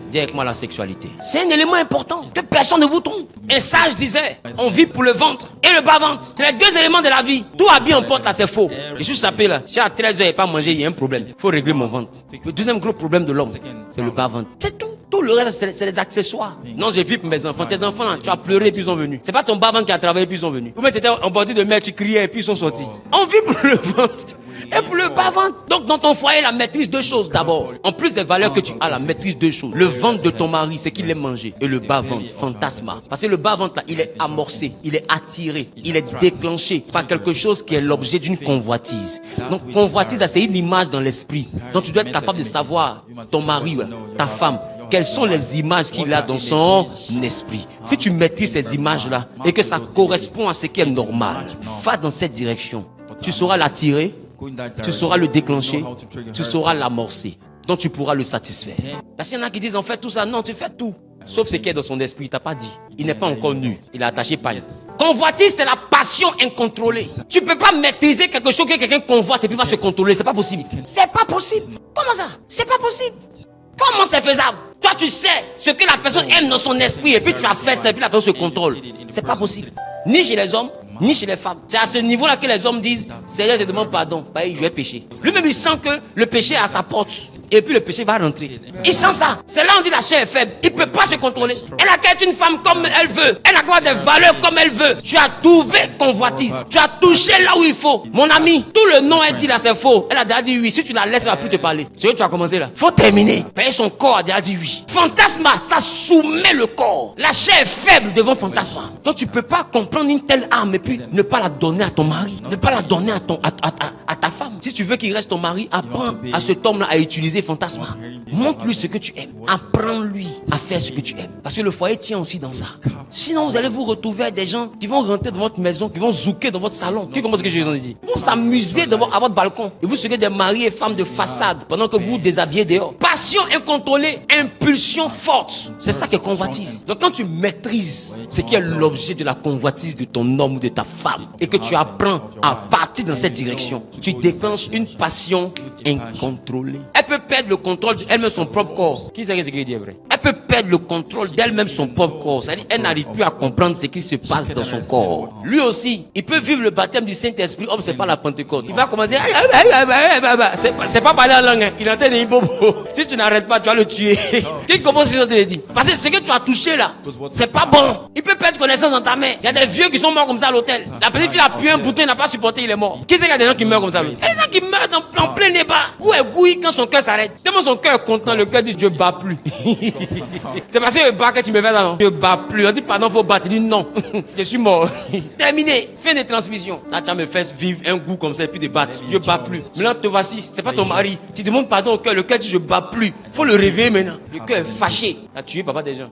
Dis avec moi la sexualité. C'est un élément important que personne ne vous trompe. Un sage disait, on vit pour le ventre et le bas-ventre. C'est les deux éléments de la vie. Tout habillé en porte là, c'est faux. Je suis sapé là. Si à 13h, il n'y a pas mangé, il y a un problème. Il faut régler mon ventre. Le deuxième gros problème de l'homme, c'est le bas-ventre. C'est tout. Tout le reste, c'est les accessoires. Non, j'ai vu pour mes enfants. Tes enfants, là, tu as pleuré et puis ils sont venus. C'est pas ton bas-ventre qui a travaillé et puis ils sont venus. Ou même tu étais en bordure de mer, tu criais et puis ils sont sortis. On vit pour le ventre et pour le bas-ventre. Donc dans ton foyer, la maîtrise deux choses d'abord. En plus des valeurs que tu as, la maîtrise deux choses. Le ventre de ton mari, c'est qu'il aime manger. Et le bas-ventre, fantasma. Parce que le bas-ventre là, il est amorcé, il est attiré, il est déclenché par quelque chose qui est l'objet d'une convoitise. Donc convoitise, c'est une image dans l'esprit. Donc tu dois être capable de savoir ton mari, ta femme, quelles sont les images qu'il a dans son esprit. Si tu maîtrises ces images-là et que ça correspond à ce qui est normal, va dans cette direction. Tu sauras l'attirer, tu sauras le déclencher, tu sauras l'amorcer. Donc tu pourras le satisfaire. Parce qu'il y en a qui disent, on fait tout ça. Non, tu fais tout. Sauf ce qui est dans son esprit, il t'a pas dit. Il n'est pas encore nu. Il est attaché par les. Convoitise, c'est la passion incontrôlée. Tu peux pas maîtriser quelque chose que quelqu'un convoite et puis va se contrôler. C'est pas possible. C'est pas possible. Comment ça? C'est pas possible. Comment c'est faisable? Toi, tu sais ce que la personne aime dans son esprit et puis tu as fait ça et puis la personne se contrôle. C'est pas possible. Ni chez les hommes, ni chez les femmes. C'est à ce niveau-là que les hommes disent, Seigneur, te demande pardon. Bah, je vais pécher. Lui-même, il sent que le péché est à sa porte. Et puis le péché va rentrer. Il sent ça. C'est là où on dit la chair est faible. Il peut pas se contrôler. Elle a qu'à être une femme comme elle veut. Elle a qu'à avoir des valeurs comme elle veut. Tu as trouvé convoitise. Tu as touché là où il faut. Mon ami, tout le nom est dit là, c'est faux. Elle a déjà dit oui. Si tu la laisses, elle va plus te parler. C'est ce que tu as commencé là. Faut terminer. Payer son corps a déjà dit oui. Fantasma, ça soumet le corps. La chair est faible devant fantasma. Donc tu peux pas comprendre une telle âme et puis ne pas la donner à ton mari. Ne pas la donner à ta femme. Si tu veux qu'il reste ton mari, apprends à cet homme-là à utiliser fantasma. Montre-lui ce que tu aimes. Apprends-lui à faire ce que tu aimes. Parce que le foyer tient aussi dans ça. Sinon, vous allez vous retrouver avec des gens qui vont rentrer dans votre maison, qui vont zouker dans votre salon. Tu comprends ce que je vous ai dit? Ils vont s'amuser à votre balcon. Et vous serez des maris et femmes de façade pendant que vous vous déshabillez dehors. Passion incontrôlée, impulsion forte. C'est ça qui est convoitise. Donc quand tu maîtrises ce qui est l'objet de la convoitise de ton homme ou de ta femme et que tu apprends à partir dans cette direction, tu déclenches une passion incontrôlée. Elle peut perdre le contrôle d'elle-même son propre corps. Qui sait ce qu'il dit vrai? Elle peut perdre le contrôle d'elle-même son propre corps. C'est-à-dire elle n'arrive plus à comprendre ce qui se passe dans son corps. Lui aussi, il peut vivre le baptême du Saint-Esprit. Oh, c'est pas la Pentecôte. Il va commencer. C'est pas parler en langue. Hein. Il est en train de dire si tu n'arrêtes pas, tu vas le tuer. Qui commence à te dire? Parce que ce que tu as touché là, c'est pas bon. Il peut perdre connaissance dans ta main. Il y a des vieux qui sont morts comme ça à l'hôtel. La petite fille a pu un bouton, il n'a pas supporté, il est mort. Qui c'est qu'il y a des gens qui meurent comme ça? Il y a des gens qui meurent en plein débat. Où est Gouy quand son cœur s'arrête? Tellement son cœur est content, le cœur dit je bats plus. C'est parce que je bats que tu me fais ça, non? Je bats plus. On dit pardon, faut battre. Il dit non, je suis mort. Terminé. Fin de transmission. Là, tu me fais vivre un goût comme ça et puis de battre. Je bats plus. Maintenant, te voici. C'est pas ton mari. Tu demandes pardon au cœur. Le cœur dit je bats plus. Faut le réveiller maintenant. Le cœur est fâché. Tu as tué papa des gens.